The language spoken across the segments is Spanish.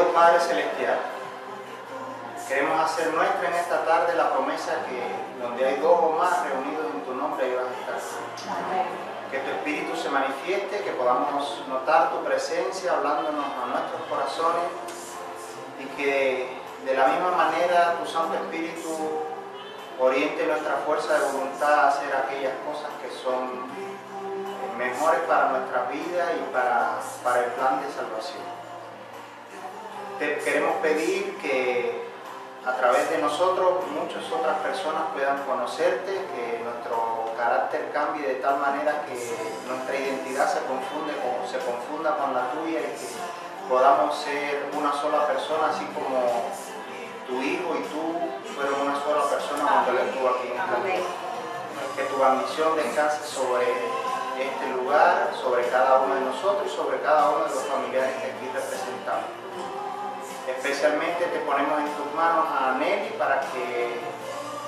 Querido Padre Celestial, queremos hacer nuestra en esta tarde la promesa que donde hay dos o más reunidos en tu nombre, ahí vas a estar. Que tu Espíritu se manifieste, que podamos notar tu presencia hablándonos a nuestros corazones y que de la misma manera tu Santo Espíritu oriente nuestra fuerza de voluntad a hacer aquellas cosas que son mejores para nuestra vida y para el plan de salvación. Te queremos pedir que a través de nosotros muchas otras personas puedan conocerte, que nuestro carácter cambie de tal manera que nuestra identidad se confunda con la tuya y que podamos ser una sola persona, así como tu hijo y tú fueron una sola persona cuando él estuvo aquí en esta tierra. Que tu bendición descanse sobre este lugar, sobre cada uno de nosotros y sobre cada uno de los familiares que aquí representamos. Especialmente te ponemos en tus manos a Nelly para que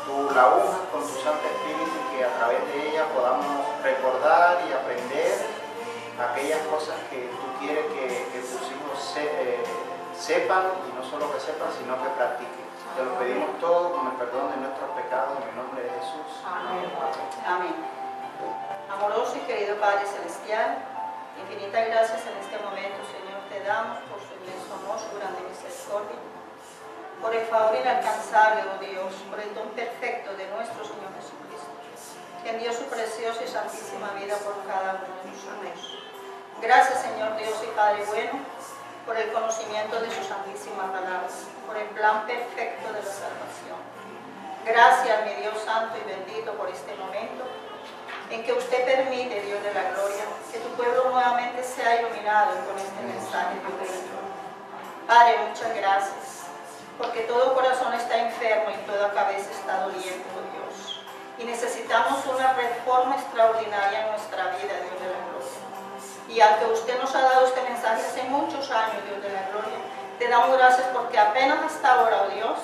tú la unjas con tu Santo Espíritu y que a través de ella podamos recordar y aprender aquellas cosas que tú quieres que tus hijos sepan, y no solo que sepan, sino que practiquen. Te lo pedimos todo con el perdón de nuestros pecados en el nombre de Jesús. Amén. Amén. Amoroso y querido Padre Celestial, infinitas gracias en este momento, Señor, te damos por su inmenso amor, su grande misericordia, por el favor inalcanzable, oh Dios, por el don perfecto de nuestro Señor Jesucristo, que envió su preciosa y santísima vida por cada uno de nosotros. Gracias, Señor Dios y Padre bueno, por el conocimiento de su santísima palabra, por el plan perfecto de la salvación. Gracias, mi Dios santo y bendito, por este momento en que usted permite, Dios de la gloria, que tu pueblo nuevamente sea iluminado con este mensaje de bendición. Padre, muchas gracias, porque todo corazón está enfermo y toda cabeza está doliente, oh Dios, y necesitamos una reforma extraordinaria en nuestra vida, Dios de la gloria. Y aunque usted nos ha dado este mensaje hace muchos años, Dios de la gloria, te damos gracias porque apenas hasta ahora, oh Dios,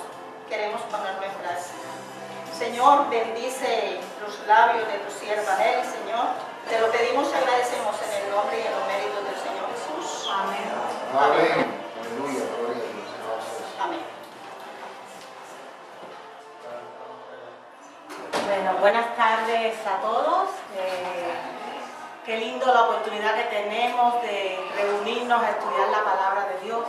queremos ponerlo en práctica. Señor, bendice los labios de tu sierva Nelly, Señor. Te lo pedimos y agradecemos en el nombre y en los méritos del Señor Jesús. Amén. Amén. Aleluya, gloria a Dios. Amén. Bueno, buenas tardes a todos. Qué lindo la oportunidad que tenemos de reunirnos a estudiar la palabra de Dios.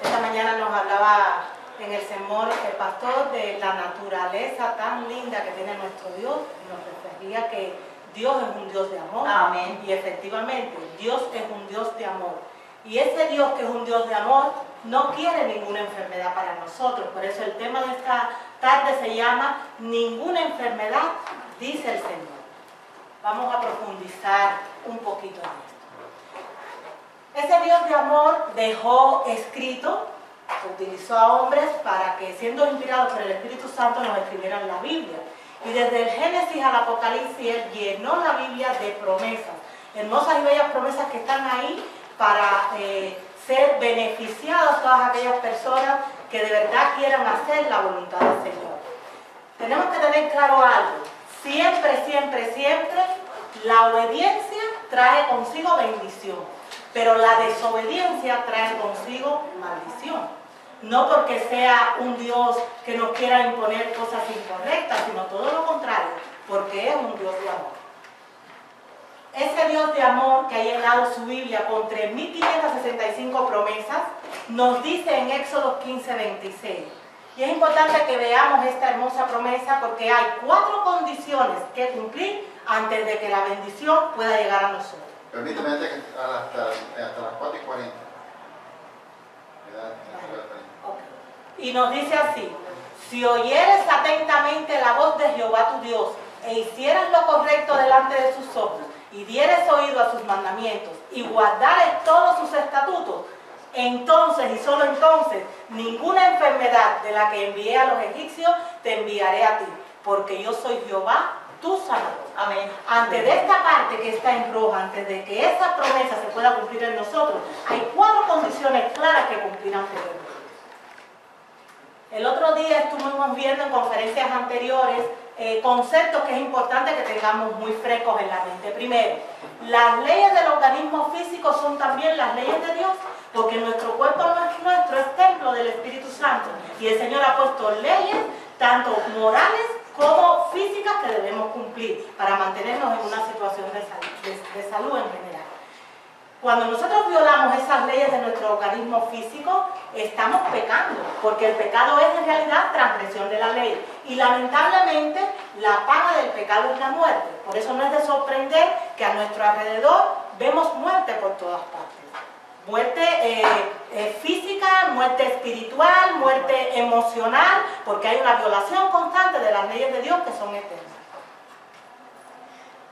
Esta mañana nos hablaba en el sermón el pastor de la naturaleza tan linda que tiene nuestro Dios, y nos refería que Dios es un Dios de amor. Amén. Y efectivamente, Dios es un Dios de amor. Y ese Dios que es un Dios de amor no quiere ninguna enfermedad para nosotros. Por eso el tema de esta tarde se llama Ninguna enfermedad, dice el Señor. Vamos a profundizar un poquito en esto. Ese Dios de amor dejó escrito, utilizó a hombres para que, siendo inspirados por el Espíritu Santo, nos escribieran la Biblia. Y desde el Génesis al Apocalipsis, Él llenó la Biblia de promesas, hermosas y bellas promesas que están ahí para ser beneficiadas todas aquellas personas que de verdad quieran hacer la voluntad del Señor. Tenemos que tener claro algo: siempre, siempre, siempre la obediencia trae consigo bendición, pero la desobediencia trae consigo maldición. No porque sea un Dios que nos quiera imponer cosas incorrectas, sino todo lo contrario, porque es un Dios de amor. Ese Dios de amor que ha llenado su Biblia con 3.565 promesas, nos dice en Éxodo 15:26. Y es importante que veamos esta hermosa promesa porque hay 4 condiciones que cumplir antes de que la bendición pueda llegar a nosotros. Permíteme hasta las 4:40. Y nos dice así: si oyeres atentamente la voz de Jehová tu Dios, e hicieras lo correcto delante de sus ojos, y dieres oído a sus mandamientos, y guardares todos sus estatutos, entonces y solo entonces ninguna enfermedad de la que envié a los egipcios te enviaré a ti, porque yo soy Jehová tu sanador. Amén. Antes de esta parte que está en rojo, antes de que esa promesa se pueda cumplir en nosotros, hay 4 condiciones claras que cumplirán por nosotros. El otro día estuvimos viendo en conferencias anteriores conceptos que es importante que tengamos muy frescos en la mente. Primero, las leyes de los organismo físico son también las leyes de Dios, porque nuestro cuerpo no es nuestro, es templo del Espíritu Santo. Y el Señor ha puesto leyes, tanto morales como físicas, que debemos cumplir para mantenernos en una situación de salud en general. Cuando nosotros violamos esas leyes de nuestro organismo físico, estamos pecando, porque el pecado es en realidad transgresión de la ley. Y lamentablemente, la paga del pecado es la muerte. Por eso no es de sorprender que a nuestro alrededor vemos muerte por todas partes. Muerte física, muerte espiritual, muerte emocional, porque hay una violación constante de las leyes de Dios que son eternas.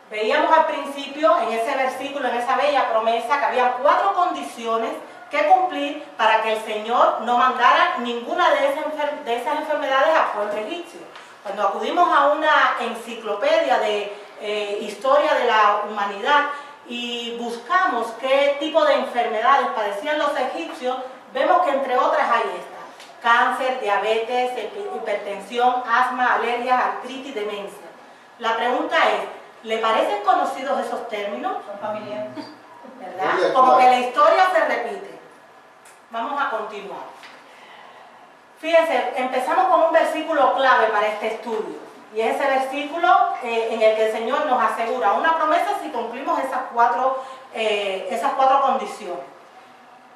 Veíamos al principio, en ese versículo, en esa bella promesa, que había 4 condiciones que cumplir para que el Señor no mandara ninguna de esas enfermedades al pueblo egipcio. Cuando acudimos a una enciclopedia de historia de la humanidad y buscamos qué tipo de enfermedades padecían los egipcios, vemos que entre otras hay estas: cáncer, diabetes, hipertensión, asma, alergias, artritis, demencia. La pregunta es, ¿le parecen conocidos esos términos? Son familiares. ¿Verdad? Como que la historia se repite. Vamos a continuar. Fíjense, empezamos con un versículo clave para este estudio. Y es ese versículo en el que el Señor nos asegura una promesa si cumplimos esas cuatro condiciones.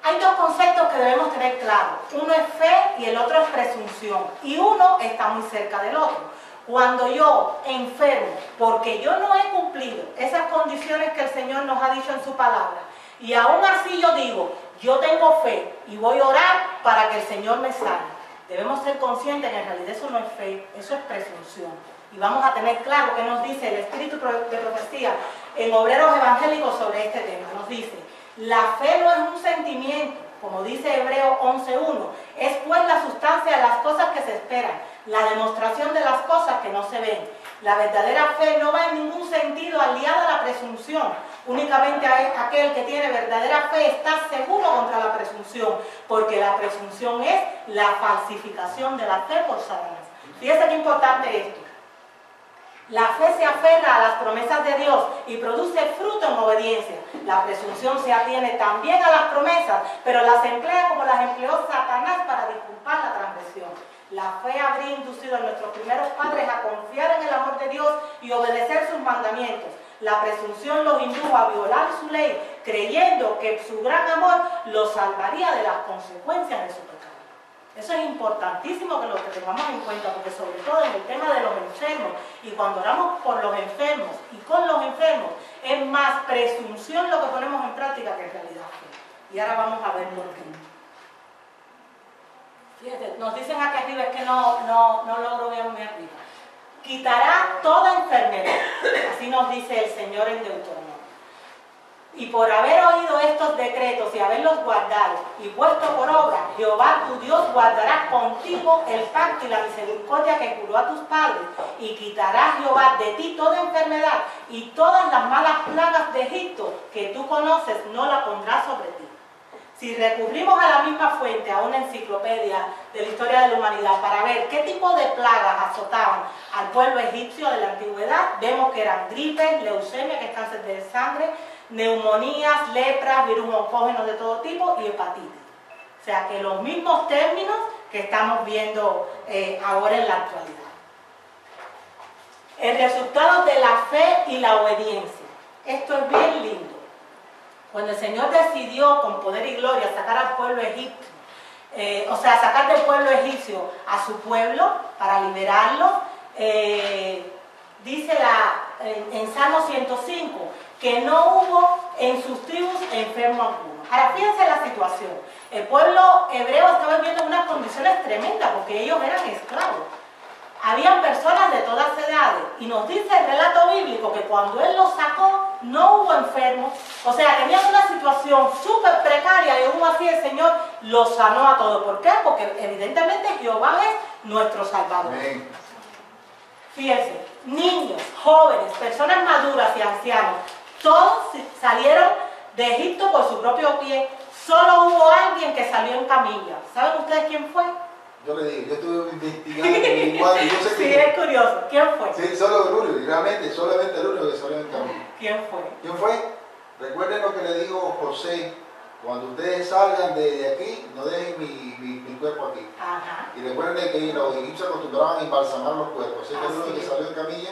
Hay 2 conceptos que debemos tener claros. Uno es fe y el otro es presunción. Y uno está muy cerca del otro. Cuando yo enfermo, porque yo no he cumplido esas condiciones que el Señor nos ha dicho en su palabra, y aún así yo digo, yo tengo fe y voy a orar para que el Señor me sane, debemos ser conscientes que en realidad eso no es fe, eso es presunción. Y vamos a tener claro qué nos dice el Espíritu de Profecía en Obreros Evangélicos sobre este tema. Nos dice, la fe no es un sentimiento, como dice Hebreos 11:1, es pues la sustancia de las cosas que se esperan, la demostración de las cosas que no se ven. La verdadera fe no va en ningún sentido aliada a la presunción. Únicamente aquel que tiene verdadera fe está seguro contra la presunción, porque la presunción es la falsificación de la fe por Satanás. Fíjense qué importante esto. La fe se aferra a las promesas de Dios y produce fruto en obediencia. La presunción se atiene también a las promesas, pero las emplea como las empleó Satanás para disculpar la transgresión. La fe habría inducido a nuestros primeros padres a confiar en el amor de Dios y obedecer sus mandamientos. La presunción los indujo a violar su ley, creyendo que su gran amor los salvaría de las consecuencias de su pecado. Eso es importantísimo que lo tengamos en cuenta, porque sobre todo en el tema de los enfermos, y cuando oramos por los enfermos y con los enfermos, es más presunción lo que ponemos en práctica que en realidad fe. Y ahora vamos a ver por qué. Fíjate, nos dicen aquí arriba, es que no logro ver muy arriba. Quitará toda enfermedad, así nos dice el Señor en Deuteronomio. Y por haber oído estos decretos y haberlos guardado y puesto por obra, Jehová tu Dios guardará contigo el pacto y la misericordia que juró a tus padres, y quitará Jehová de ti toda enfermedad, y todas las malas plagas de Egipto que tú conoces no la pondrás sobre ti. Si recurrimos a la misma fuente, a una enciclopedia de la historia de la humanidad, para ver qué tipo de plagas azotaban al pueblo egipcio de la antigüedad, vemos que eran gripes, leucemia, que es cáncer de sangre, neumonías, lepras, virus oncógenos de todo tipo y hepatitis. O sea que los mismos términos que estamos viendo ahora en la actualidad. El resultado de la fe y la obediencia. Esto es bien lindo. Cuando el Señor decidió con poder y gloria sacar al pueblo egipcio, sacar del pueblo egipcio a su pueblo para liberarlo, dice en Salmo 105 que no hubo en sus tribus enfermo alguno. Ahora fíjense la situación. El pueblo hebreo estaba viviendo unas condiciones tremendas porque ellos eran esclavos. Habían personas de todas edades, y nos dice el relato bíblico que cuando Él los sacó no hubo enfermos, o sea, tenían una situación súper precaria, y aún así el Señor los sanó a todos. ¿Por qué? Porque evidentemente Jehová es nuestro Salvador. Amén. Fíjense, niños, jóvenes, personas maduras y ancianos, todos salieron de Egipto por su propio pie. Solo hubo alguien que salió en camilla. ¿Saben ustedes quién fue? Yo le digo, yo estuve investigando igual y yo sé que... Sí, es curioso. ¿Quién fue? Sí, solo el único, y realmente solamente el único que salió en camino. ¿Quién fue? ¿Quién fue? Recuerden lo que le dijo José, cuando ustedes salgan de aquí, no dejen mi cuerpo aquí. Ajá. Y recuerden que los egipcios acostumbraban a embalsamar los cuerpos. Ese es lo que salió en camilla.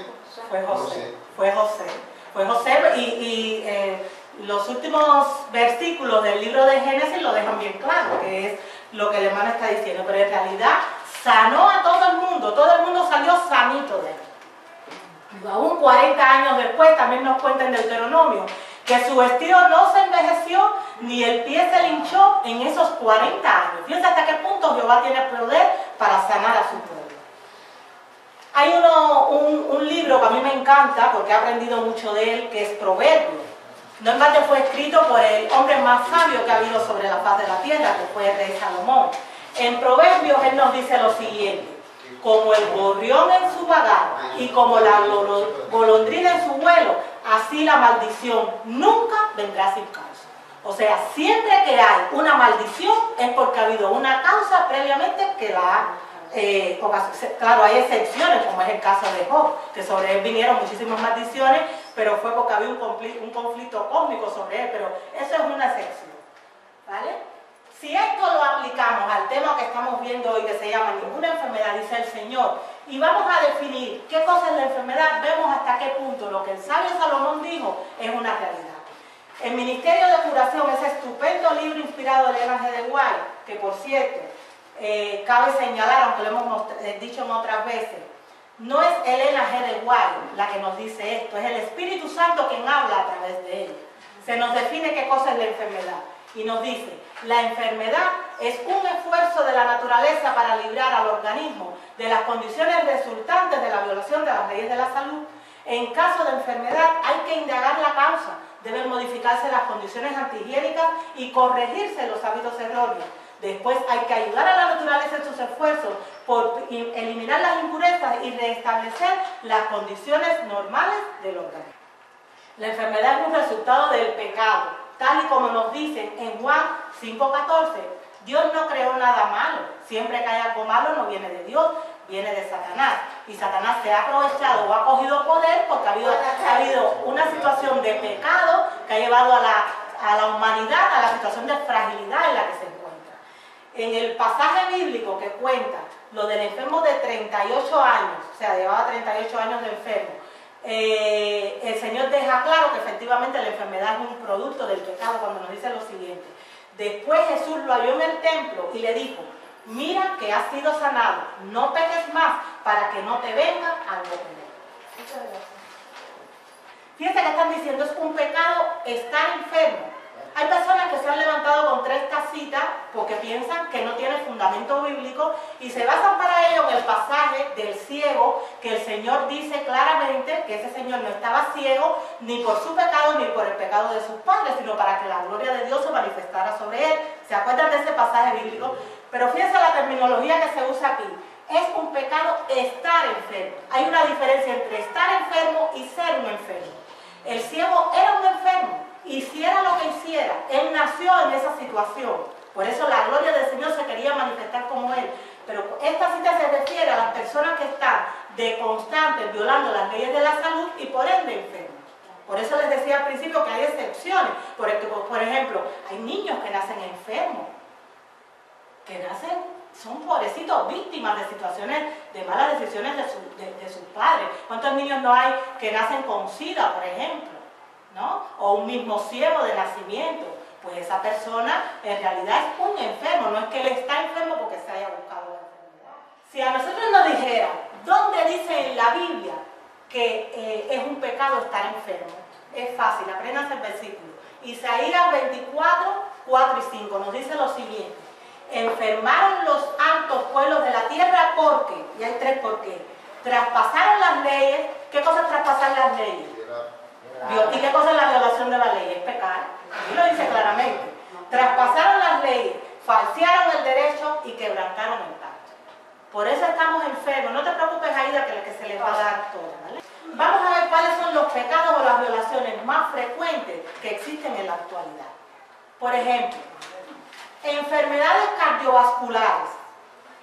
Fue José. Fue José y los últimos versículos del libro de Génesis lo dejan bien claro, que es lo que el hermano está diciendo, pero en realidad sanó a todo el mundo salió sanito de él. Aún 40 años después también nos cuenta en Deuteronomio que su vestido no se envejeció ni el pie se le hinchó en esos 40 años. Fíjense hasta qué punto Jehová tiene poder para sanar a su pueblo. Hay un libro que a mí me encanta porque he aprendido mucho de él, que es Proverbios. No en balde fue escrito por el hombre más sabio que ha habido sobre la faz de la tierra, que fue el rey Salomón. En Proverbios él nos dice lo siguiente: como el gorrión en su vagar y como la golondrina en su vuelo, así la maldición nunca vendrá sin causa. O sea, siempre que hay una maldición es porque ha habido una causa previamente que la ha claro, hay excepciones, como es el caso de Job, que sobre él vinieron muchísimas maldiciones, pero fue porque había un conflicto cósmico sobre él, pero eso es una excepción, ¿vale? Si esto lo aplicamos al tema que estamos viendo hoy, que se llama ninguna enfermedad, dice el Señor, y vamos a definir qué cosa es la enfermedad, vemos hasta qué punto lo que el sabio Salomón dijo es una realidad. El Ministerio de Curación, ese estupendo libro inspirado de Ellen G. de White, que por cierto, cabe señalar, aunque lo hemos dicho en otras veces, no es Elena G. de White la que nos dice esto, es el Espíritu Santo quien habla a través de ella. Se nos define qué cosa es la enfermedad y nos dice: la enfermedad es un esfuerzo de la naturaleza para librar al organismo de las condiciones resultantes de la violación de las leyes de la salud. En caso de enfermedad hay que indagar la causa, deben modificarse las condiciones antihigiénicas y corregirse los hábitos erróneos. Después hay que ayudar a la naturaleza en sus esfuerzos por eliminar las impurezas y restablecer las condiciones normales del organismo. La enfermedad es un resultado del pecado, tal y como nos dicen en Juan 5:14. Dios no creó nada malo. Siempre que hay algo malo no viene de Dios, viene de Satanás. Y Satanás se ha aprovechado o ha cogido poder porque ha habido una situación de pecado que ha llevado a la humanidad a la situación de fragilidad en la que se encuentra. En el pasaje bíblico que cuenta lo del enfermo de 38 años, o sea, llevaba 38 años de enfermo, el Señor deja claro que efectivamente la enfermedad es un producto del pecado cuando nos dice lo siguiente: después Jesús lo halló en el templo y le dijo: mira que has sido sanado, no peques más para que no te venga algo peor. Muchas gracias. Fíjense que están diciendo, es un pecado estar enfermo. Hay personas que se han levantado contra esta cita porque piensan que no tiene fundamento bíblico y se basan para ello en el pasaje del ciego, que el Señor dice claramente que ese señor no estaba ciego ni por su pecado ni por el pecado de sus padres, sino para que la gloria de Dios se manifestara sobre él. ¿Se acuerdan de ese pasaje bíblico? Pero fíjense la terminología que se usa aquí. Es un pecado estar enfermo. Hay una diferencia entre estar enfermo y ser un enfermo. El ciego era un enfermo. Hiciera lo que hiciera, él nació en esa situación. Por eso la gloria del Señor se quería manifestar como él. Pero esta cita se refiere a las personas que están de constante violando las leyes de la salud y por ende enfermos. Por eso les decía al principio que hay excepciones. Por ejemplo, hay niños que nacen enfermos, que son pobrecitos, víctimas de situaciones, de malas decisiones de sus padres. ¿Cuántos niños no hay que nacen con SIDA, por ejemplo? ¿No? O un mismo ciego de nacimiento. Pues esa persona en realidad es un enfermo, no es que él está enfermo porque se haya buscado la enfermedad. Si a nosotros nos dijera, ¿dónde dice en la Biblia que es un pecado estar enfermo? Es fácil, apréndanse el versículo. Isaías 24, 4 y 5 nos dice lo siguiente: enfermaron los altos pueblos de la tierra porque, y hay tres por qué, traspasaron las leyes. ¿Qué cosa es traspasar las leyes? ¿Y qué cosa es la violación de la ley? Es pecar. Aquí lo dice claramente. Traspasaron las leyes, falsearon el derecho y quebrantaron el pacto. Por eso estamos enfermos. No te preocupes, Aida, que se les va a dar todo, ¿vale? Vamos a ver cuáles son los pecados o las violaciones más frecuentes que existen en la actualidad. Por ejemplo, enfermedades cardiovasculares.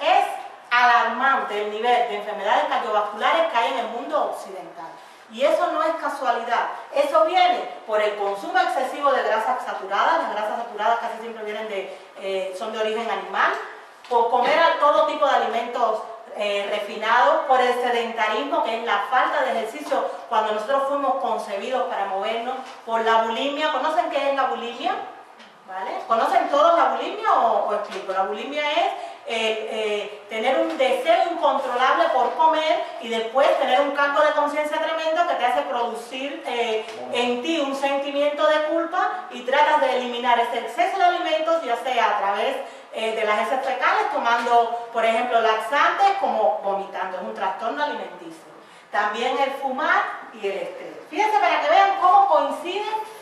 Es alarmante el nivel de enfermedades cardiovasculares que hay en el mundo occidental. Y eso no es casualidad, eso viene por el consumo excesivo de grasas saturadas. Las grasas saturadas casi siempre vienen son de origen animal, por comer todo tipo de alimentos refinados, por el sedentarismo, que es la falta de ejercicio cuando nosotros fuimos concebidos para movernos, por la bulimia. ¿Conocen qué es la bulimia? ¿Vale? ¿Conocen todos la bulimia o explico? La bulimia es tener un deseo incontrolable por comer y después tener un cargo de conciencia tremendo que te hace producir en ti un sentimiento de culpa y tratas de eliminar ese exceso de alimentos, ya sea a través de las heces fecales, tomando, por ejemplo, laxantes, como vomitando. Es un trastorno alimenticio. También el fumar y el estrés. Fíjense para que vean cómo coinciden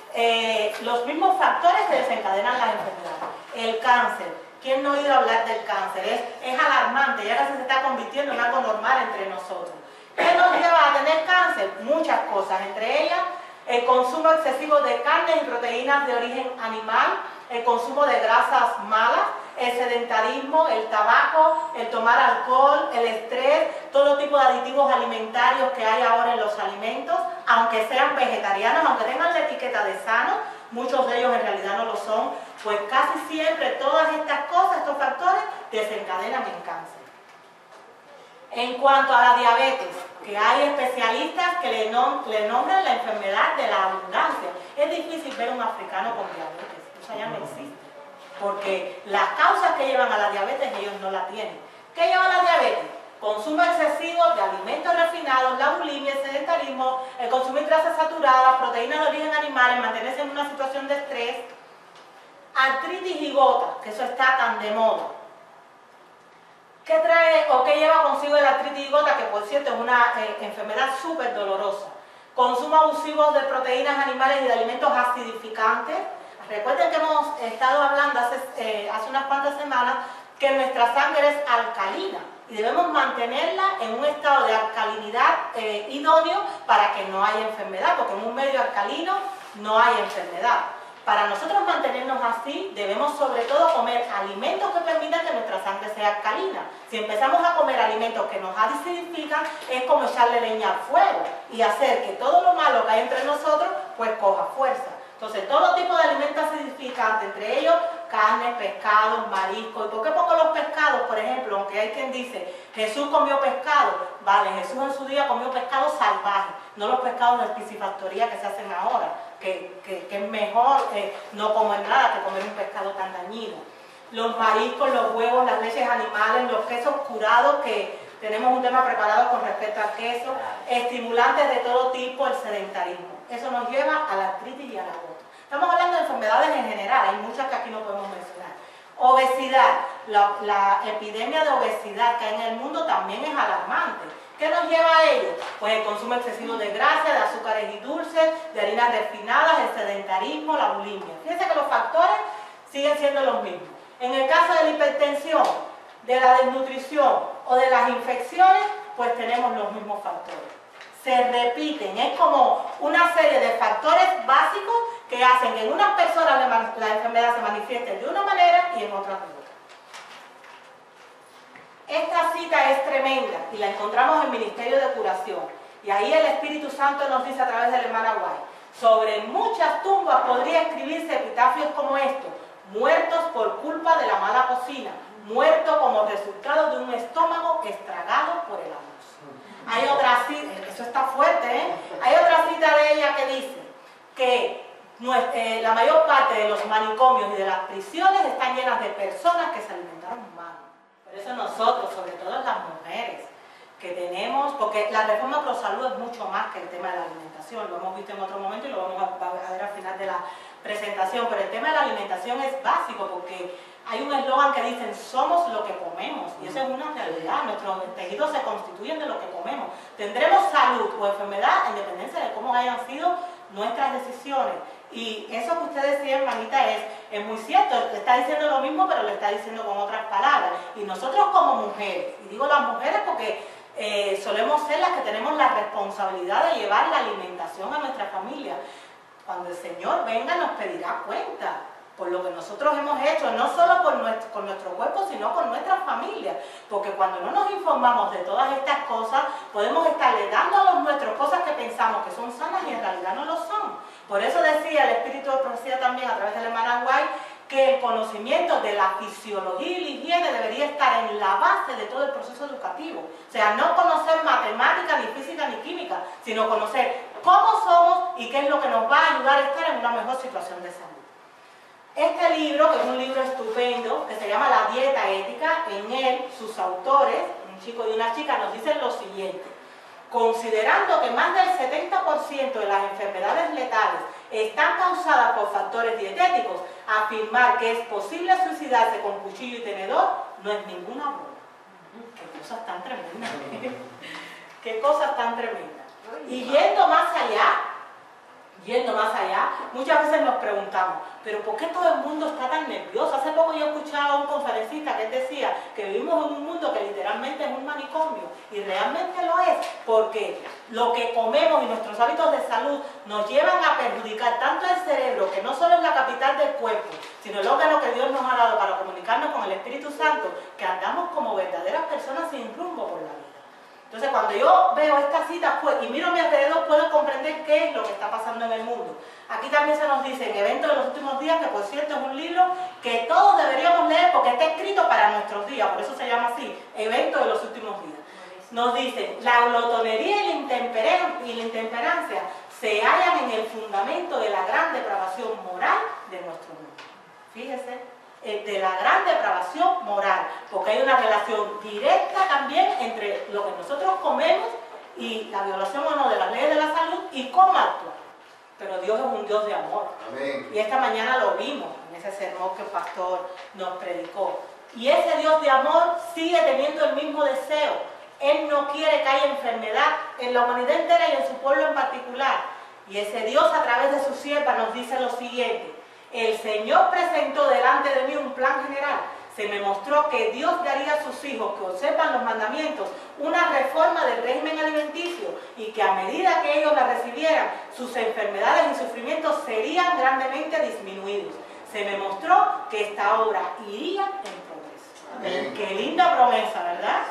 los mismos factores que desencadenan las enfermedades. El cáncer. ¿Quién no ha oído hablar del cáncer? Es alarmante, ya casi se está convirtiendo en algo normal entre nosotros. ¿Qué nos lleva a tener cáncer? Muchas cosas, entre ellas el consumo excesivo de carnes y proteínas de origen animal, el consumo de grasas malas, el sedentarismo, el tabaco, el tomar alcohol, el estrés, todo tipo de aditivos alimentarios que hay ahora en los alimentos, aunque sean vegetarianos, aunque tengan la etiqueta de sano, muchos de ellos en realidad no lo son, pues casi siempre todas estas cosas, estos factores, desencadenan en cáncer. En cuanto a la diabetes, que hay especialistas que le nombran la enfermedad de la abundancia. Es difícil ver un africano con diabetes, eso ya no existe, porque las causas que llevan a la diabetes ellos no la tienen. ¿Qué lleva a la diabetes? Consumo excesivo de alimentos refinados, la bulimia, el sedentarismo, el consumir grasas saturadas, proteínas de origen animal, mantenerse en una situación de estrés, artritis y gota, que eso está tan de moda. ¿Qué trae o qué lleva consigo el artritis y gota? Que por cierto es una enfermedad súper dolorosa. Consumo abusivo de proteínas animales y de alimentos acidificantes. Recuerden que hemos estado hablando hace unas cuantas semanas que nuestra sangre es alcalina y debemos mantenerla en un estado de alcalinidad idóneo para que no haya enfermedad, porque en un medio alcalino no hay enfermedad. Para nosotros mantenernos así, debemos sobre todo comer alimentos que permitan que nuestra sangre sea alcalina. Si empezamos a comer alimentos que nos acidifican, es como echarle leña al fuego y hacer que todo lo malo que hay entre nosotros, pues coja fuerza. Entonces, todo tipo de alimentos acidificantes, entre ellos carne, pescados, mariscos. ¿Y por qué pongo los pescados? Por ejemplo, aunque hay quien dice, Jesús comió pescado. Vale, Jesús en su día comió pescado salvaje, no los pescados de piscifactoría que se hacen ahora, que es mejor no comer nada que comer un pescado tan dañino. Los mariscos, los huevos, las leches animales, los quesos curados, que tenemos un tema preparado con respecto al queso, estimulantes de todo tipo, el sedentarismo. Eso nos lleva a la artritis y a la gota. Estamos hablando de enfermedades en general, hay muchas que aquí no podemos mencionar. Obesidad, la epidemia de obesidad que hay en el mundo también es alarmante. ¿Qué nos lleva a ello? Pues el consumo excesivo de grasa, de azúcares y dulces, de harinas refinadas, el sedentarismo, la bulimia. Fíjense que los factores siguen siendo los mismos. En el caso de la hipertensión, de la desnutrición o de las infecciones, pues tenemos los mismos factores. Se repiten, es como una serie de factores básicos que hacen que en unas personas la enfermedad se manifieste de una manera y en otras de otra. Esta cita es tremenda y la encontramos en el Ministerio de Curación. Y ahí el Espíritu Santo nos dice a través de la hermana White: sobre muchas tumbas podría escribirse epitafios como estos: muertos por culpa de la mala cocina, muerto como resultado de un estómago estragado por el amor. Hay otra cita, eso está fuerte, hay otra cita de ella que dice que la mayor parte de los manicomios y de las prisiones están llenas de personas que se alimentaron mal. Por eso nosotros, sobre todo las mujeres, que tenemos, porque la reforma pro salud es mucho más que el tema de la alimentación, lo hemos visto en otro momento y lo vamos a ver al final de la presentación, pero el tema de la alimentación es básico porque hay un eslogan que dicen: somos lo que comemos, y eso es una realidad. Nuestros tejidos se constituyen de lo que comemos. Tendremos salud o enfermedad en dependencia de cómo hayan sido nuestras decisiones. Y eso que usted decía, hermanita, es muy cierto. Le está diciendo lo mismo, pero le está diciendo con otras palabras. Y nosotros como mujeres, y digo las mujeres porque solemos ser las que tenemos la responsabilidad de llevar la alimentación a nuestra familia. Cuando el Señor venga nos pedirá cuenta. por lo que nosotros hemos hecho, no solo con nuestro cuerpo, sino con nuestras familias. Porque cuando no nos informamos de todas estas cosas, podemos estarle dando a los nuestros cosas que pensamos que son sanas y en realidad no lo son. Por eso decía el Espíritu de Profecía también a través de la hermana White, que el conocimiento de la fisiología y la higiene debería estar en la base de todo el proceso educativo. O sea, no conocer matemática, ni física, ni química, sino conocer cómo somos y qué es lo que nos va a ayudar a estar en una mejor situación de salud. Este libro, que es un libro estupendo, que se llama La Dieta Ética, en él sus autores, un chico y una chica, nos dicen lo siguiente: considerando que más del 70% de las enfermedades letales están causadas por factores dietéticos, afirmar que es posible suicidarse con cuchillo y tenedor no es ninguna broma. Qué cosas tan tremendas. Qué cosas tan tremendas. Y yendo más allá, muchas veces nos preguntamos, pero ¿por qué todo el mundo está tan nervioso? Hace poco yo escuchaba a un conferencista que él decía que vivimos en un mundo que literalmente es un manicomio, y realmente lo es, porque lo que comemos y nuestros hábitos de salud nos llevan a perjudicar tanto el cerebro, que no solo es la capital del cuerpo, sino el órgano que Dios nos ha dado para comunicarnos con el Espíritu Santo, que andamos como verdaderas personas sin rumbo por la vida. Entonces, cuando yo veo estas citas y miro a mi alrededor, puedo comprender qué es lo que está pasando en el mundo. Aquí también se nos dice en Eventos de los Últimos Días, que por cierto es un libro que todos deberíamos leer porque está escrito para nuestros días, por eso se llama así, Eventos de los Últimos Días. Nos dicen, la glotonería y la intemperancia se hallan en el fundamento de la gran depravación moral de nuestro mundo. Fíjese, de la gran depravación moral, porque hay una relación directa también entre lo que nosotros comemos y la violación o no de las leyes de la salud y cómo actuar. Pero Dios es un Dios de amor. Amén. Y esta mañana lo vimos en ese sermón que el pastor nos predicó. Y ese Dios de amor sigue teniendo el mismo deseo. Él no quiere que haya enfermedad en la humanidad entera y en su pueblo en particular. Y ese Dios a través de su sierva nos dice lo siguiente: el Señor presentó delante de mí un plan general. Se me mostró que Dios daría a sus hijos que observan los mandamientos una reforma del régimen alimenticio y que a medida que ellos la recibieran, sus enfermedades y sufrimientos serían grandemente disminuidos. Se me mostró que esta obra iría en progreso. Amén. Qué linda promesa, ¿verdad?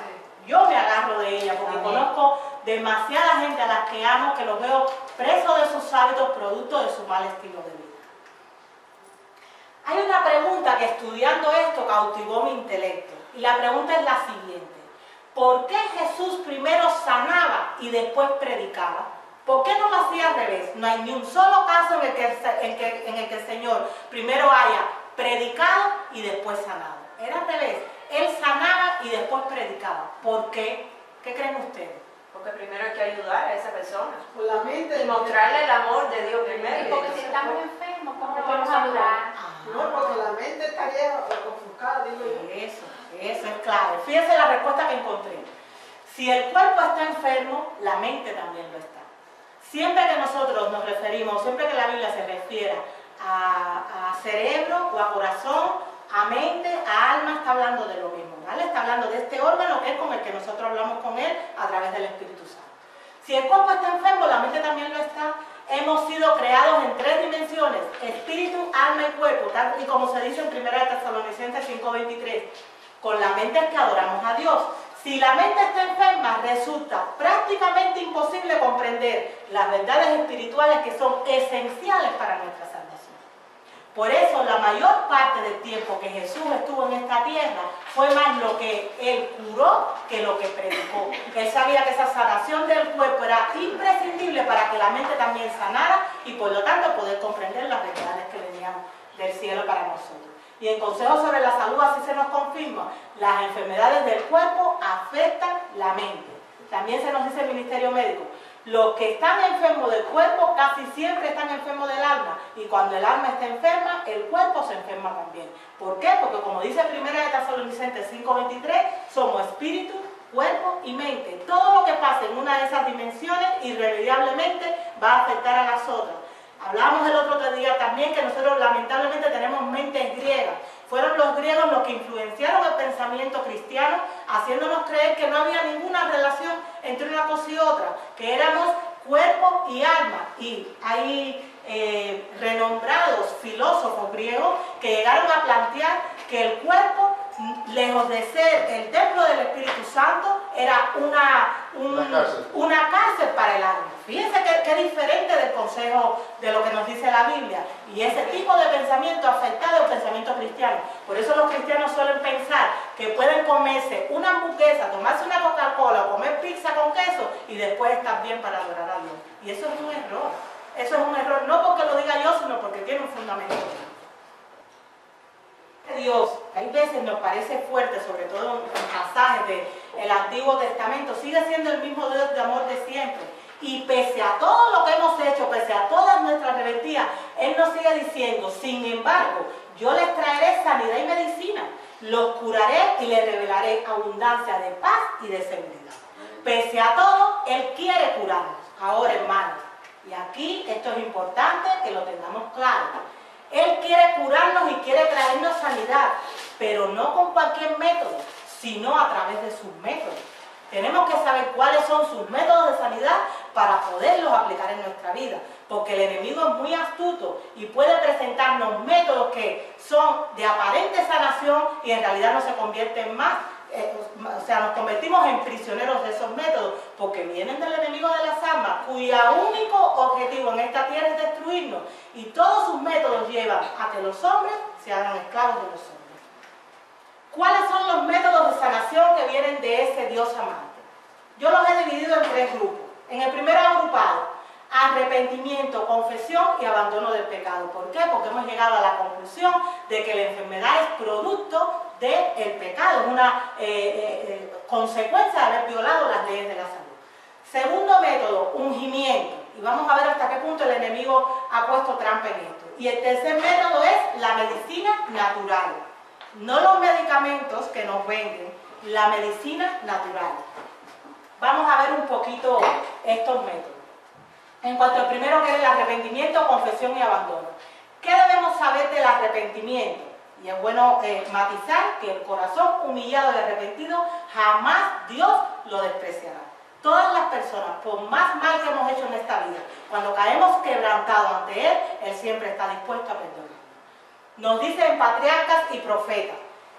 Yo me agarro de ella porque conozco demasiada gente a las que amo, que los veo presos de sus hábitos producto de su mal estilo de vida. Hay una pregunta que estudiando esto cautivó mi intelecto, y la pregunta es la siguiente: ¿por qué Jesús primero sanaba y después predicaba? ¿Por qué no lo hacía al revés? No hay ni un solo caso en el que el Señor primero haya predicado y después sanado. Era al revés, Él sanaba y después predicaba. ¿Por qué? ¿Qué creen ustedes? Porque primero hay que ayudar a esa persona. Por la mente. Y mostrarle el amor de Dios primero. Porque si estamos enfermos, ¿cómo vamos a ayudar? No, porque la mente estaría ofuscada, digo yo. Eso es clave. Fíjense la respuesta que encontré. Si el cuerpo está enfermo, la mente también lo está. Siempre que nosotros nos referimos, siempre que la Biblia se refiera a cerebro o a corazón, a mente, a alma, está hablando de lo mismo, ¿vale? Está hablando de este órgano que es con el que nosotros hablamos con Él a través del Espíritu Santo. Si el cuerpo está enfermo, la mente también lo está. Hemos sido creados en 3 dimensiones: espíritu, alma y cuerpo, tal y como se dice en 1 Tesalonicenses 5:23. Con la mente es que adoramos a Dios. Si la mente está enferma, resulta prácticamente imposible comprender las verdades espirituales que son esenciales para nuestra salvación. Por eso, la mayor parte del tiempo que Jesús estuvo en esta tierra fue más lo que Él curó que lo que predicó. Él sabía que esa sanación del cuerpo era imprescindible para que la mente también sanara y por lo tanto poder comprender las verdades que venían del cielo para nosotros. Y en Consejos sobre la Salud así se nos confirma: las enfermedades del cuerpo afectan la mente. También se nos dice el Ministerio Médico: los que están enfermos del cuerpo casi siempre están enfermos del alma, y cuando el alma está enferma, el cuerpo se enferma también. ¿Por qué? Porque como dice 1 Tesalonicenses 5:23, somos espíritu, cuerpo y mente. Todo lo que pasa en una de esas dimensiones irremediablemente va a afectar a las otras. Hablábamos el otro día también que nosotros lamentablemente tenemos mentes griegas. Fueron los griegos los que influenciaron el pensamiento cristiano, haciéndonos creer que no había ninguna relación entre una cosa y otra, que éramos cuerpo y alma. Y hay renombrados filósofos griegos que llegaron a plantear que el cuerpo, lejos de ser el templo del Espíritu Santo, era una cárcel para el alma. Fíjense que diferente del consejo de lo que nos dice la Biblia. Y ese tipo de pensamiento afectado al pensamiento cristiano. Por eso los cristianos suelen pensar que pueden comerse una hamburguesa, tomarse una Coca-Cola o comer pizza con queso y después estar bien para adorar a Dios. Y eso es un error. Eso es un error, no porque lo diga yo, sino porque tiene un fundamento. Dios, hay veces nos parece fuerte, sobre todo en pasajes del Antiguo Testamento, sigue siendo el mismo Dios de amor de siempre. Y pese a todo lo que hemos hecho, pese a todas nuestras rebeldías, Él nos sigue diciendo, sin embargo, yo les traeré sanidad y medicina, los curaré y les revelaré abundancia de paz y de seguridad. Pese a todo, Él quiere curarnos. Ahora, hermanos, y aquí esto es importante que lo tengamos claro. Él quiere curarnos y quiere traernos sanidad, pero no con cualquier método, sino a través de sus métodos. Tenemos que saber cuáles son sus métodos de sanidad para poderlos aplicar en nuestra vida, porque el enemigo es muy astuto y puede presentarnos métodos que son de aparente sanación y en realidad no se convierten más. O sea, nos convertimos en prisioneros de esos métodos, porque vienen del enemigo de las almas, cuyo único objetivo en esta tierra es destruirnos, y todos sus métodos llevan a que los hombres se hagan esclavos de los hombres. ¿Cuáles son los métodos de sanación que vienen de ese Dios amante? Yo los he dividido en 3 grupos. En el primero agrupado, arrepentimiento, confesión y abandono del pecado. ¿Por qué? Porque hemos llegado a la conclusión de que la enfermedad es producto del pecado, es una consecuencia de haber violado las leyes de la salud. Segundo método, ungimiento. Y vamos a ver hasta qué punto el enemigo ha puesto trampa en esto. Y el tercer método es la medicina natural. No los medicamentos que nos venden, la medicina natural. Vamos a ver un poquito estos métodos. En cuanto al primero, que es el arrepentimiento, confesión y abandono. ¿Qué debemos saber del arrepentimiento? Y es bueno matizar que el corazón humillado y arrepentido jamás Dios lo despreciará. Todas las personas, por más mal que hemos hecho en esta vida, cuando caemos quebrantados ante Él, Él siempre está dispuesto a perdonar. Nos dice en Patriarcas y Profetas,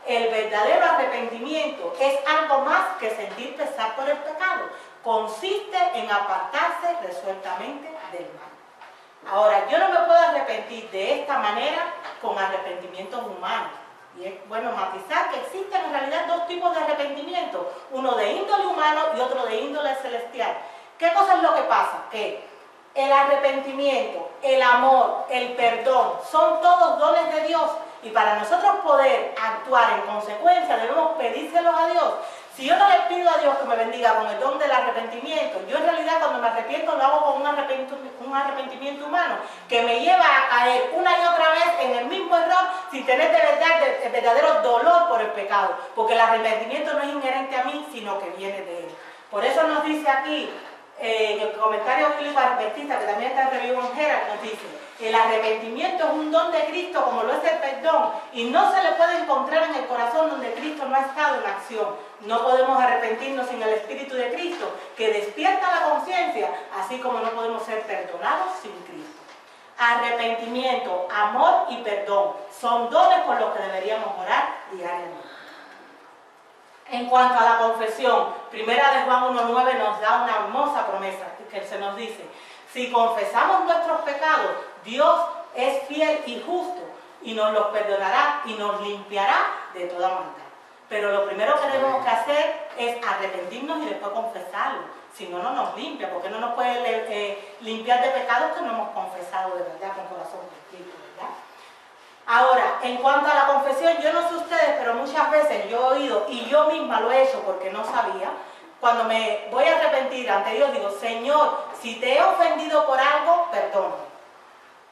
el verdadero arrepentimiento es algo más que sentir pesar por el pecado. Consiste en apartarse resueltamente del mal. Ahora, yo no me puedo arrepentir de esta manera con arrepentimientos humanos. Y es bueno matizar que existen en realidad 2 tipos de arrepentimiento, uno de índole humano y otro de índole celestial. ¿Qué cosa es lo que pasa? Que el arrepentimiento, el amor, el perdón, son todos dones de Dios, y para nosotros poder actuar en consecuencia debemos pedírselos a Dios. Si yo no le pido a Dios que me bendiga con el don del arrepentimiento, yo en realidad cuando me arrepiento lo hago con un arrepentimiento humano, que me lleva a caer una y otra vez en el mismo error sin tener de verdad el verdadero dolor por el pecado, porque el arrepentimiento no es inherente a mí, sino que viene de Él. Por eso nos dice aquí, en el comentario bíblico adventista, que también está en Review on Herald, nos dice: el arrepentimiento es un don de Cristo como lo es el perdón, y no se le puede encontrar en el corazón donde Cristo no ha estado en acción. No podemos arrepentirnos sin el Espíritu de Cristo, que despierta la conciencia, así como no podemos ser perdonados sin Cristo. Arrepentimiento, amor y perdón son dones por los que deberíamos orar diariamente. En cuanto a la confesión, primera de Juan 1:9 nos da una hermosa promesa que se nos dice: si confesamos nuestros pecados, Dios es fiel y justo y nos los perdonará y nos limpiará de toda maldad. Pero lo primero que tenemos que hacer es arrepentirnos y después confesarlo. Si no, no nos limpia, porque no nos puede limpiar de pecados que no hemos confesado de verdad con corazón distinto, ¿verdad? Ahora, en cuanto a la confesión, yo no sé ustedes, pero muchas veces yo he oído, y yo misma lo he hecho porque no sabía, cuando me voy a arrepentir ante Dios, digo: Señor, si te he ofendido por algo, perdóname.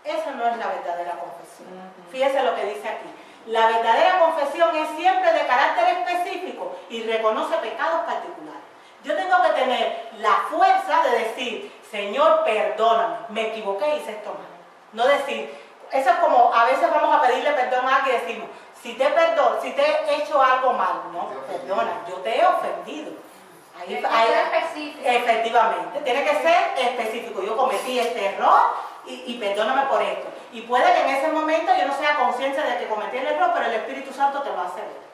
Esa no es la verdadera confesión. Fíjese lo que dice aquí. La verdadera confesión es siempre de carácter específico y reconoce pecados particulares. Yo tengo que tener la fuerza de decir: Señor, perdóname, me equivoqué, hice esto mal. No decir, eso es como a veces vamos a pedirle perdón a alguien y decimos: si te perdono, si te he hecho algo mal. No, perdona, yo te he ofendido. Ahí, específico. Efectivamente, tiene que ser específico. Yo cometí este error y perdóname por esto. Y puede que en ese momento yo no sea consciente de que cometí el error, pero el Espíritu Santo te lo hace ver.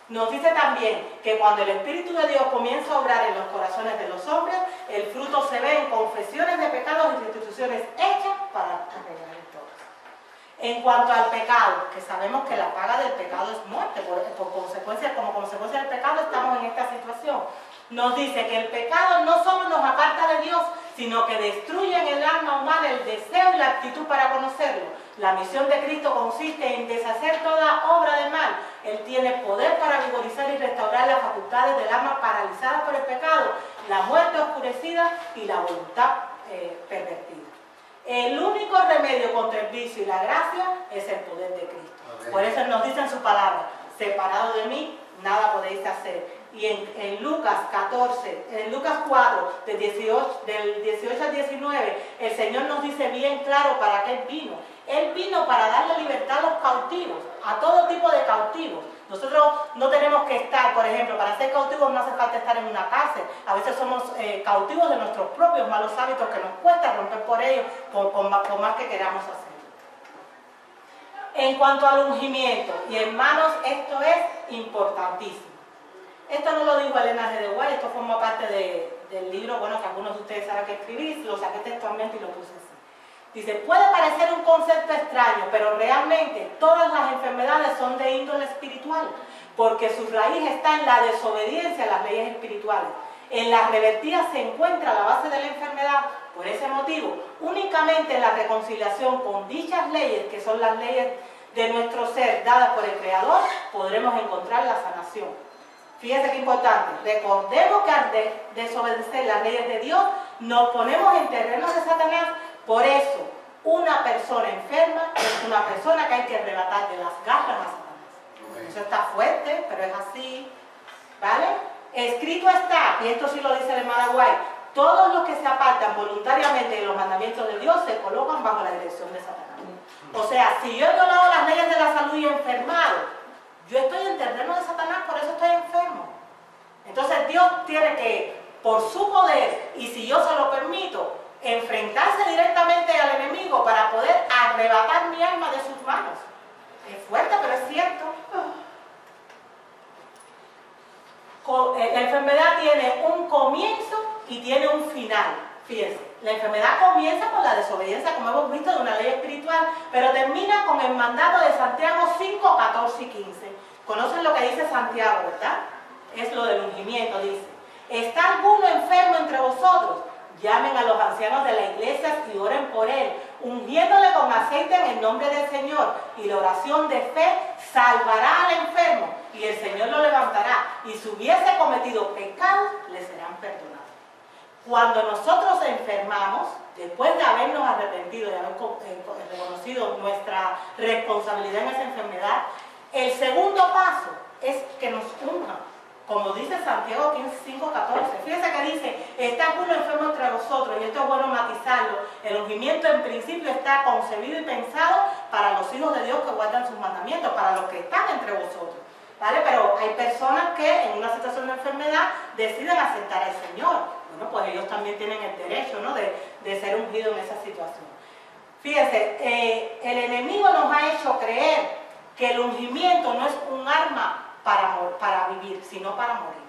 Nos dice también que cuando el Espíritu de Dios comienza a obrar en los corazones de los hombres, el fruto se ve en confesiones de pecados y restituciones hechas para arreglar el todo. En cuanto al pecado, que sabemos que la paga del pecado es muerte, como consecuencia del pecado estamos en esta situación. Nos dice que el pecado no solo nos aparta de Dios, sino que destruye en el alma humana el deseo y la actitud para conocerlo. La misión de Cristo consiste en deshacer toda obra de mal. Él tiene poder para vigorizar y restaurar las facultades del alma paralizadas por el pecado, la muerte oscurecida y la voluntad pervertida. El único remedio contra el vicio y la gracia es el poder de Cristo. Okay. Por eso nos dice en su palabra, separado de mí, nada podéis hacer. Y en Lucas 4, del 18 al 19, el Señor nos dice bien claro para qué Él vino. Él vino para darle libertad a los cautivos, a todo tipo de cautivos. Nosotros no tenemos que estar, por ejemplo, para ser cautivos no hace falta estar en una cárcel. A veces somos cautivos de nuestros propios malos hábitos que nos cuesta romper por ellos, por más que queramos hacerlo. En cuanto al ungimiento, y hermanos, esto es importantísimo. Esto no lo dijo Elena G. de White, esto forma parte del libro, bueno, que algunos de ustedes saben que escribí, lo saqué textualmente y lo puse así. Dice, puede parecer un concepto extraño, pero realmente todas las enfermedades son de índole espiritual, porque su raíz está en la desobediencia a las leyes espirituales. En las revertidas se encuentra la base de la enfermedad. Por ese motivo, únicamente en la reconciliación con dichas leyes, que son las leyes de nuestro ser dadas por el Creador, podremos encontrar la sanación. Fíjense qué importante, recordemos que al desobedecer las leyes de Dios, nos ponemos en terreno de Satanás. Por eso, una persona enferma es una persona que hay que arrebatar de las garras a Satanás. Eso está fuerte, pero es así, ¿vale? Escrito está, y esto sí lo dice el hermano White, todos los que se apartan voluntariamente de los mandamientos de Dios se colocan bajo la dirección de Satanás. O sea, si yo he violado las leyes de la salud y he enfermado, yo estoy en terreno de Satanás, por eso estoy enfermo. Entonces Dios tiene que, por su poder, y si yo se lo permito, enfrentarse directamente al enemigo para poder arrebatar mi alma de sus manos. Es fuerte, pero es cierto. La enfermedad tiene un comienzo y tiene un final. Fíjense, la enfermedad comienza con la desobediencia, como hemos visto, de una ley espiritual, pero termina con el mandato de Santiago 5, 14 y 15. ¿Conocen lo que dice Santiago, verdad? Es lo del ungimiento, dice. ¿Está alguno enfermo entre vosotros? Llamen a los ancianos de la iglesia y oren por él, ungiéndole con aceite en el nombre del Señor. Y la oración de fe salvará al enfermo, y el Señor lo levantará. Y si hubiese cometido pecado, le serán perdonados. Cuando nosotros enfermamos, después de habernos arrepentido y haber reconocido nuestra responsabilidad en esa enfermedad, el segundo paso es que nos unja. Como dice Santiago 5:14, fíjense que dice, está alguno enfermo entre vosotros, y esto es bueno matizarlo. El ungimiento en principio está concebido y pensado para los hijos de Dios que guardan sus mandamientos, para los que están entre vosotros, ¿vale? Pero hay personas que en una situación de enfermedad deciden aceptar al Señor. Bueno, pues ellos también tienen el derecho, ¿no?, de ser ungidos en esa situación. Fíjense, el enemigo nos ha hecho creer que el ungimiento no es un arma para vivir, sino para morir.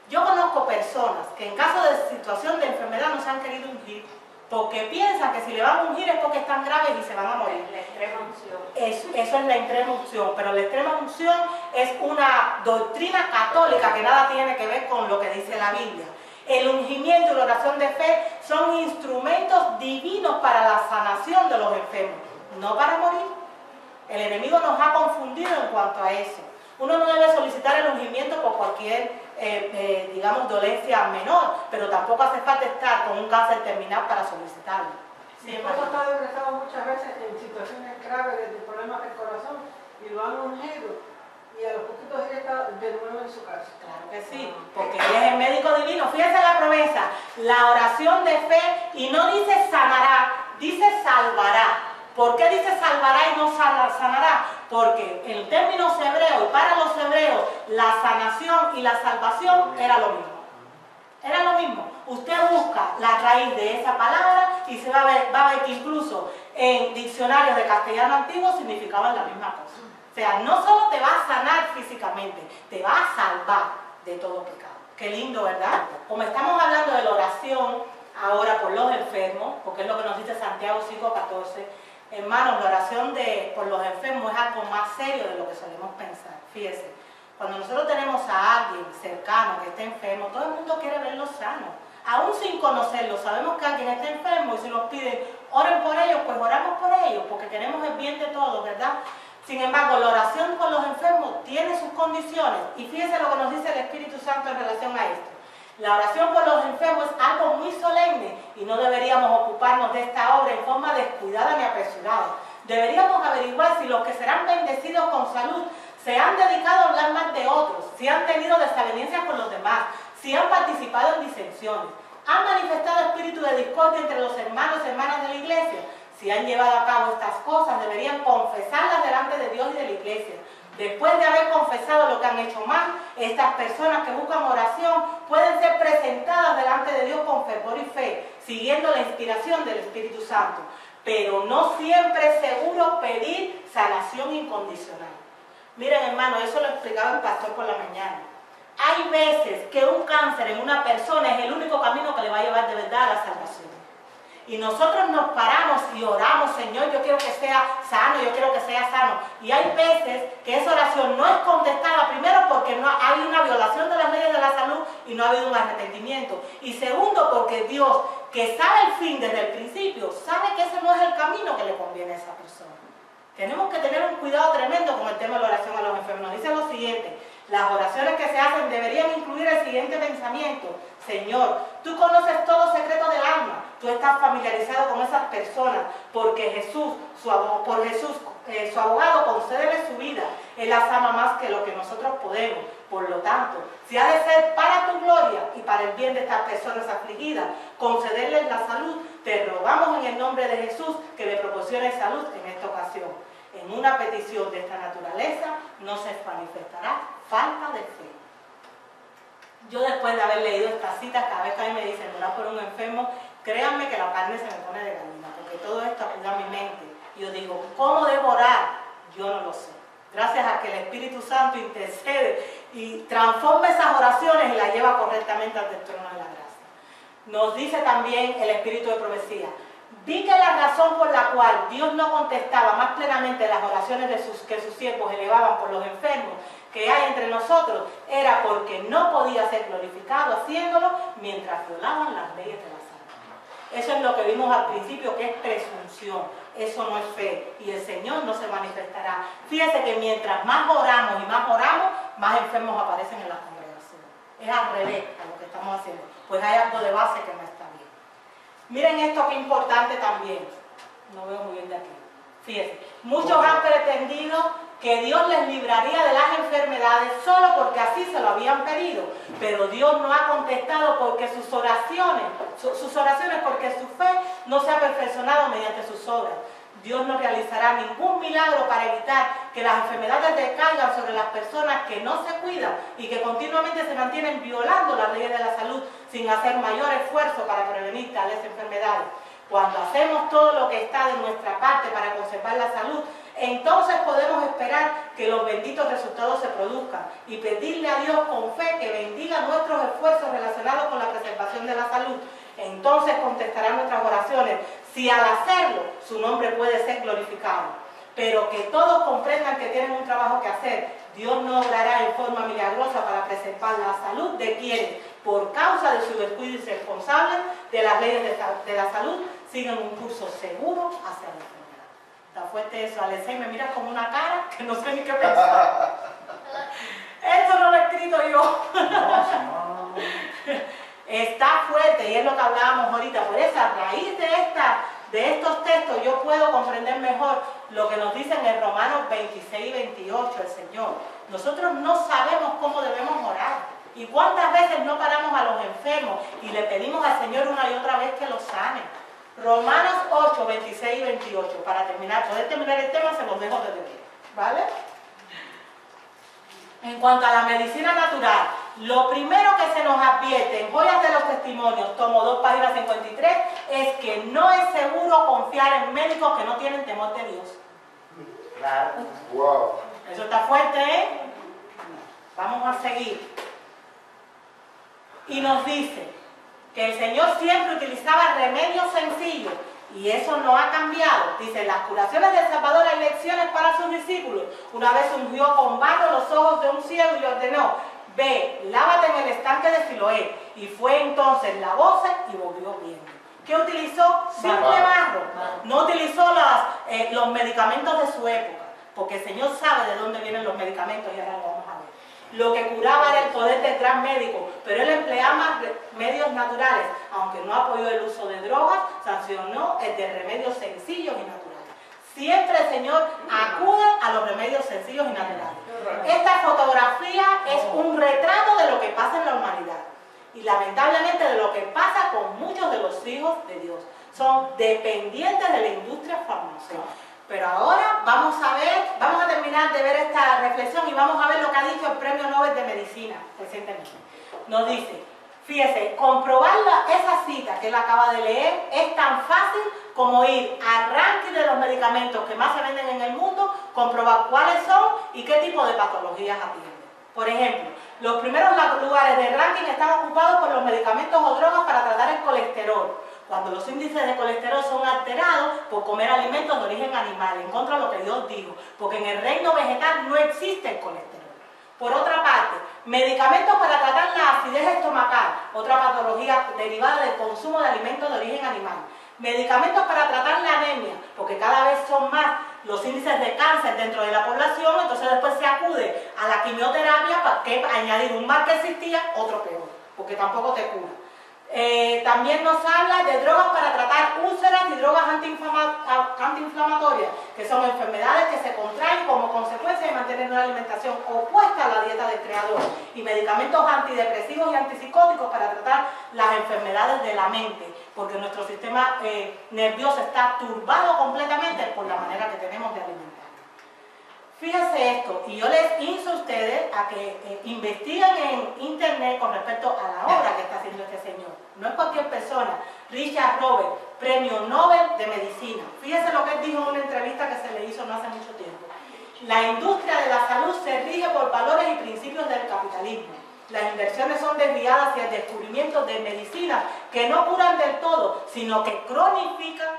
Yo conozco personas que en caso de situación de enfermedad no se han querido ungir porque piensan que si le van a ungir es porque están graves y se van a morir. La extrema unción. Eso es la extrema unción, pero la extrema unción es una doctrina católica que nada tiene que ver con lo que dice la Biblia. El ungimiento y la oración de fe son instrumentos divinos para la sanación de los enfermos, no para morir. El enemigo nos ha confundido en cuanto a eso. Uno no debe solicitar el ungimiento por cualquier, digamos, dolencia menor, pero tampoco hace falta estar con un cáncer terminal para solicitarlo. Mi esposo está depresivo muchas veces en situaciones graves de problemas del corazón y lo han ungido y a los poquitos días está de nuevo en su casa. Claro que sí, porque él es el médico divino. Fíjense la promesa, la oración de fe, y no dice sanará, dice salvará. ¿Por qué dice salvará y no sanará? Porque en términos hebreos, para los hebreos, la sanación y la salvación era lo mismo. Era lo mismo. Usted busca la raíz de esa palabra y se va a ver que incluso en diccionarios de castellano antiguo significaban la misma cosa. O sea, no solo te va a sanar físicamente, te va a salvar de todo pecado. Qué lindo, ¿verdad? Como estamos hablando de la oración ahora por los enfermos, porque es lo que nos dice Santiago 5:14, hermanos, la oración por los enfermos es algo más serio de lo que solemos pensar. Fíjese, cuando nosotros tenemos a alguien cercano que esté enfermo, todo el mundo quiere verlo sano. Aún sin conocerlo, sabemos que alguien está enfermo y si nos piden, oren por ellos, pues oramos por ellos, porque queremos el bien de todos, ¿verdad? Sin embargo, la oración por los enfermos tiene sus condiciones. Y fíjense lo que nos dice el Espíritu Santo en relación a esto. La oración por los enfermos es algo muy solemne y no deberíamos ocuparnos de esta obra en forma descuidada ni apresurada. Deberíamos averiguar si los que serán bendecidos con salud se han dedicado a hablar más de otros, si han tenido desavenencias con los demás, si han participado en disensiones, han manifestado espíritu de discordia entre los hermanos y hermanas de la iglesia. Si han llevado a cabo estas cosas, deberían confesarlas delante de Dios y de la iglesia. Después de haber confesado lo que han hecho mal, estas personas que buscan oración pueden ser presentadas delante de Dios con fervor y fe, siguiendo la inspiración del Espíritu Santo. Pero no siempre es seguro pedir sanación incondicional. Miren, hermano, eso lo explicaba el pastor por la mañana. Hay veces que un cáncer en una persona es el único camino que le va a llevar de verdad a la salvación. Y nosotros nos paramos y oramos, Señor, yo quiero que sea sano, yo quiero que sea sano. Y hay veces que esa oración no es contestada, primero porque no hay una violación de las leyes de la salud y no ha habido un arrepentimiento. Y segundo, porque Dios, que sabe el fin desde el principio, sabe que ese no es el camino que le conviene a esa persona. Tenemos que tener un cuidado tremendo con el tema de la oración a los enfermos. Nos dice lo siguiente: las oraciones que se hacen deberían incluir el siguiente pensamiento: Señor, tú conoces todo secreto del alma, tú estás familiarizado con esas personas, porque Jesús, su abogado, concédele su vida, Él las ama más que lo que nosotros podemos. Por lo tanto, si ha de ser para tu gloria y para el bien de estas personas afligidas, concederles la salud, te rogamos en el nombre de Jesús que le proporcione salud en esta ocasión. En una petición de esta naturaleza no se manifestará falta de fe. Yo, después de haber leído estas citas, cada vez que a mí me dicen orar por un enfermo, créanme que la carne se me pone de gallina, porque todo esto acuda a mi mente. Y yo digo, ¿cómo debo orar? Yo no lo sé. Gracias a que el Espíritu Santo intercede y transforma esas oraciones y las lleva correctamente ante el trono de la gracia. Nos dice también el Espíritu de profecía: vi que la razón por la cual Dios no contestaba más plenamente las oraciones que sus siervos elevaban por los enfermos que hay entre nosotros era porque no podía ser glorificado haciéndolo mientras violaban las leyes de la salud. Eso es lo que vimos al principio, que es presunción. Eso no es fe y el Señor no se manifestará. Fíjese que mientras más oramos y más enfermos aparecen en las congregaciones. Es al revés a lo que estamos haciendo. Pues hay algo de base que no está bien. Miren esto que importante también. No veo muy bien de aquí. Fíjense, muchos han pretendido que Dios les libraría de las enfermedades solo porque así se lo habían pedido, pero Dios no ha contestado porque sus oraciones porque su fe no se ha perfeccionado mediante sus obras. Dios no realizará ningún milagro para evitar que las enfermedades recaigan sobre las personas que no se cuidan y que continuamente se mantienen violando las leyes de la salud sin hacer mayor esfuerzo para prevenir tales enfermedades. Cuando hacemos todo lo que está de nuestra parte para conservar la salud, entonces podemos esperar que los benditos resultados se produzcan y pedirle a Dios con fe que bendiga nuestros esfuerzos relacionados con la preservación de la salud. Entonces contestará nuestras oraciones, si al hacerlo su nombre puede ser glorificado. Pero que todos comprendan que tienen un trabajo que hacer. Dios no obrará en forma milagrosa para preservar la salud de quienes, por causa de su descuido irresponsable de las leyes de la salud, siguen un curso seguro hacia la enfermedad. Está fuerte eso. Alexei me mira con una cara que no sé ni qué pensar. Esto no lo he escrito yo. Está fuerte y es lo que hablábamos ahorita. Por eso, a raíz de estos textos, yo puedo comprender mejor lo que nos dice en el Romanos 26 y 28 el Señor. Nosotros no sabemos cómo debemos orar. Y cuántas veces no paramos a los enfermos y le pedimos al Señor una y otra vez que los sane. Romanos 8, 26 y 28. Para terminar, poder terminar el tema, se los dejo desde aquí. ¿Vale? En cuanto a la medicina natural, lo primero que se nos advierte en Joyas de los Testimonios, tomo 2, página 53, es que no es seguro confiar en médicos que no tienen temor de Dios. Claro. Wow. Eso está fuerte, ¿eh? Vamos a seguir. Y nos dice que el Señor siempre utilizaba remedios sencillos y eso no ha cambiado. Dice, las curaciones del Salvador hay lecciones para sus discípulos. Una vez ungió con barro los ojos de un ciego y le ordenó, ve, lávate en el estanque de Siloé. Y fue entonces lavóse y volvió viendo. ¿Qué utilizó? Simple barro. No utilizó los medicamentos de su época, porque el Señor sabe de dónde vienen los medicamentos y ahora lo vamos a ver. Lo que curaba era el poder del gran médico, pero él empleaba medios naturales, aunque no apoyó el uso de drogas, sancionó el de remedios sencillos y naturales. Siempre el Señor acude a los remedios sencillos y naturales. Esta fotografía es un retrato de lo que pasa en la humanidad y lamentablemente de lo que pasa con muchos de los hijos de Dios. Son dependientes de la industria farmacéutica. Pero ahora vamos a terminar de ver esta reflexión y vamos a ver lo que ha dicho el Premio Nobel de Medicina recientemente. Nos dice, fíjese, comprobar esa cita que él acaba de leer es tan fácil como ir al ranking de los medicamentos que más se venden en el mundo, comprobar cuáles son y qué tipo de patologías atienden. Por ejemplo, los primeros lugares del ranking están ocupados por los medicamentos o drogas para tratar el colesterol, cuando los índices de colesterol son alterados por comer alimentos de origen animal, en contra de lo que Dios dijo, porque en el reino vegetal no existe el colesterol. Por otra parte, medicamentos para tratar la acidez estomacal, otra patología derivada del consumo de alimentos de origen animal. Medicamentos para tratar la anemia, porque cada vez son más los índices de cáncer dentro de la población, entonces después se acude a la quimioterapia para que añadir un mal que existía, otro peor, porque tampoco te cura. También nos habla de drogas para tratar úlceras y drogas antiinflamatorias, que son enfermedades que se contraen como consecuencia de mantener una alimentación opuesta a la dieta del creador, y medicamentos antidepresivos y antipsicóticos para tratar las enfermedades de la mente, porque nuestro sistema nervioso está turbado completamente por la manera que tenemos de alimentar. Fíjense esto, y yo les insto a ustedes a que investiguen en internet con respecto a la obra que está haciendo este señor. No es cualquier persona. Richard Robert, Premio Nobel de Medicina. Fíjense lo que él dijo en una entrevista que se le hizo no hace mucho tiempo. La industria de la salud se rige por valores y principios del capitalismo. Las inversiones son desviadas hacia el descubrimiento de medicinas que no curan del todo, sino que cronifican